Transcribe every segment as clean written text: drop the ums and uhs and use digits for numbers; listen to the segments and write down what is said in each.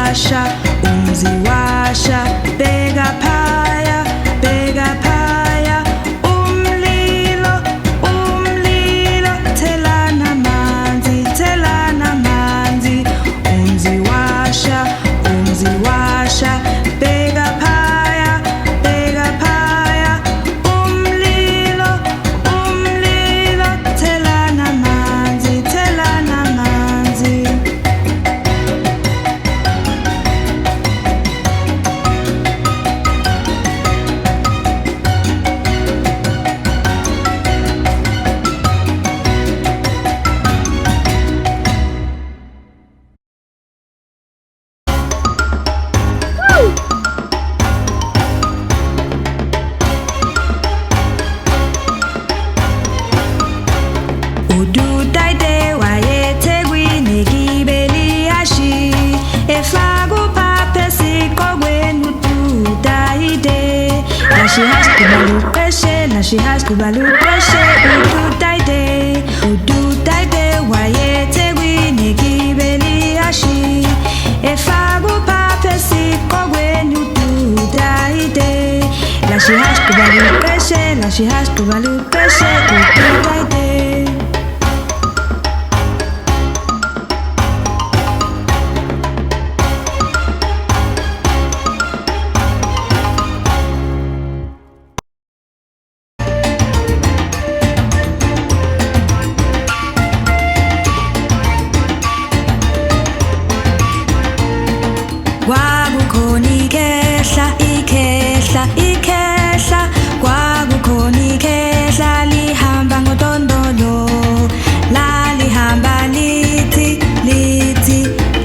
washa, umziwasha, bheka phaya, bheka phaya, umlilo, umlilo, thelana manzi, thelana manzi, umziwasha, umziwasha, bheka phaya, bheka phaya, umlilo, umlilo, thelana manzi, thelana manzi. Ududayde wayeThekwini gibeli yashi efaka uphaphe esikokweni ududayide lashi haskubaluqeshe lashi haskubaluqeshe ududayde wayeThekwini gibeli yashi efaka uphaphe esikokweni ududayide lashi haskubaluqeshe ududayide. Kwakukhona ikhehla, ikhehla, ikhehla, kwakukhona ikhehla lihamba ngodondolo, lalihamba lithi, lithi,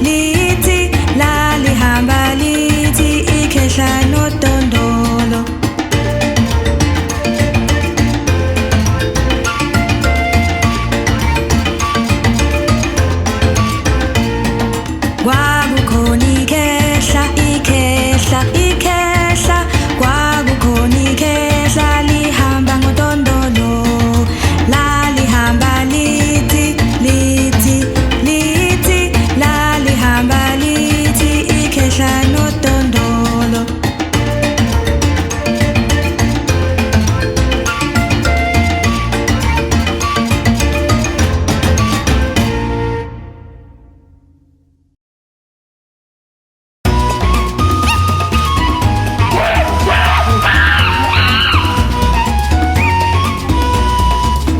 lithi, lalihamba lithi, ikhehla nodondolo. Kwakukhona ikhehla, ikhehla, ikhehla, kwakukhona ikhehla lihamba ngodondolo, lalihamba lithi, lithi, lithi, lalihamba lithi, ikhehla nodondolo.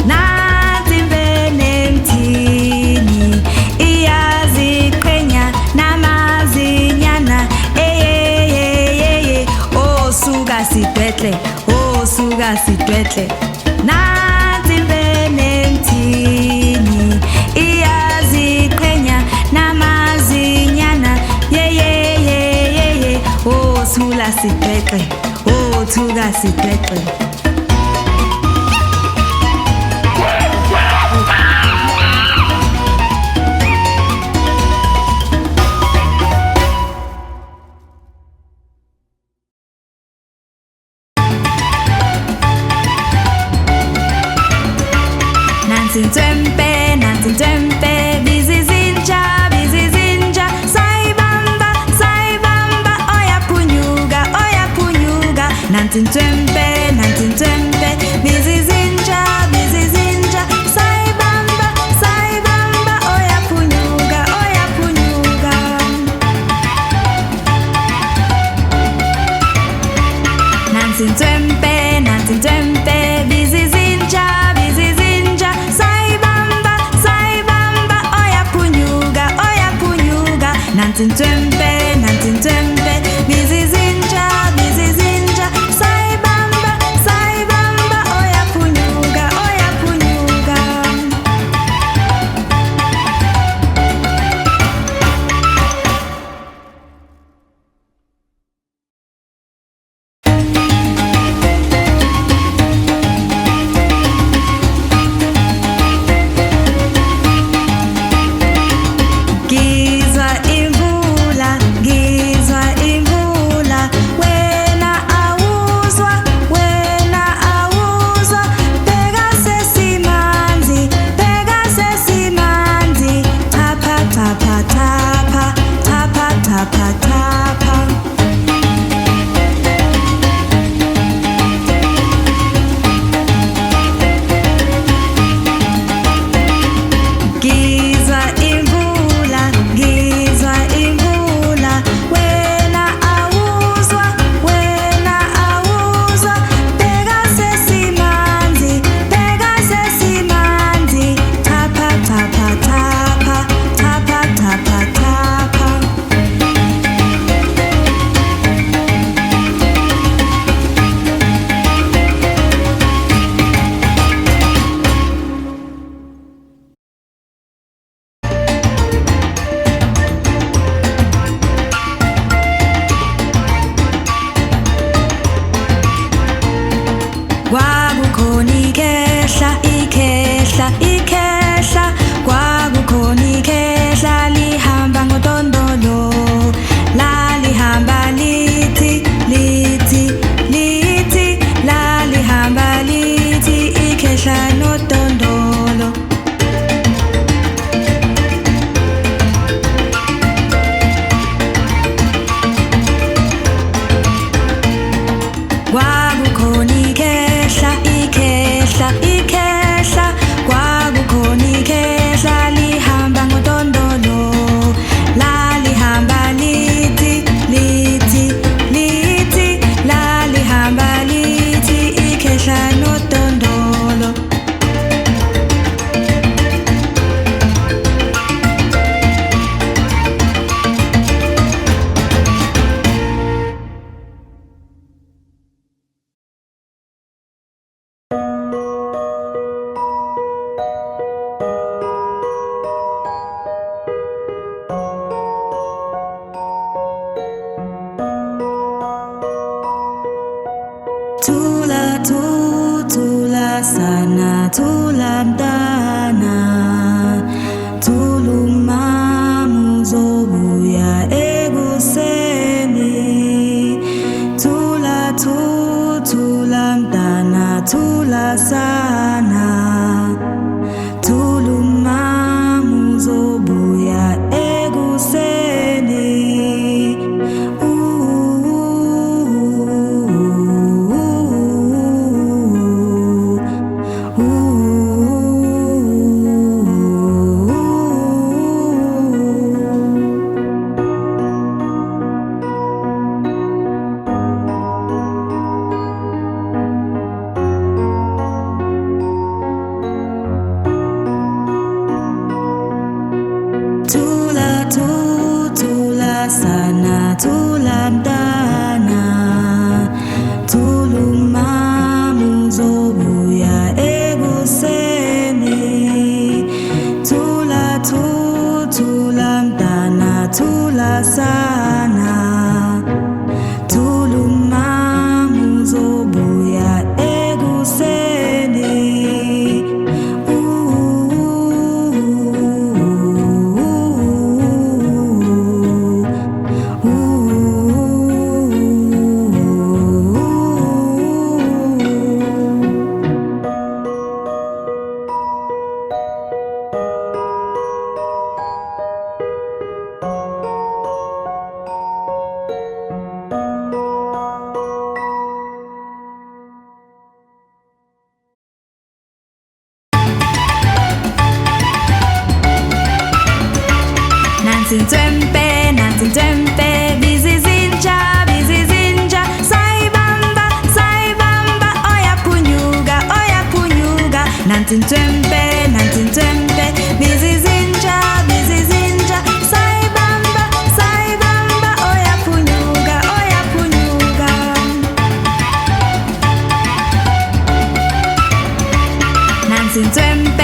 Nathi imvene emthini iyaziqhenya namazinyana eyeyeyeye osuka sidwehle, osuka sidwehle. Nathi imvene emthini iyaziqhenya namazinyana yeyeyeyeye othula sidwehle, othuka sidwehle. Nansi intswempe, bizizinja, bizizinja, sayibamba, sayibamba, oyaphunyuka, oyaphunyuka. Nansi intswempe, bizizinja, bizizinja, sayibamba, sayibamba, oyaphunyuka, oyaphunyuka. Nansi intswempe, bizizinja, bizizinja, sayibamba, sayibamba, oyaphunyuka, oyaphunyuka. Nansi intswempe, bizizinja, bizizinja, sayibamba. kwakukhona ikhehla, ikhehla, ikhehla, kwakukhona ikhehla lihamba ngodondolo, lalihamba lithi, lithi, lithi, lalihamba lithi ikhehla nodondolo. Kwakukhona ikhehla, ikhehla, ikhehla, kwakukhona ikhehla lihamba ngodondolo, lalihamba lithi, lithi, lithi, lalihamba lithi ikhehla nodondolo. Thula thula sana, thula mntana, thula umama uzobuya ekuseni. Thula thula mntana, thula sana, thula umama uzobuya ekuseni. Thula thula sana, thula mntana, thula umama uzobuya ekuseni. Thula thula mntana, thula sana, thula umama uzobuya ekuseni. Nansi Ntswempe, bizizinja, bizizinja, sayibamba, sayibamba, oyaphunyuka, oyaphunyuka. Nansi Ntswempe, bizizinja, bizizinja, sayibamba, sayibamba, oyaphunyuka, oyaphunyuka. Nansi Ntswempe.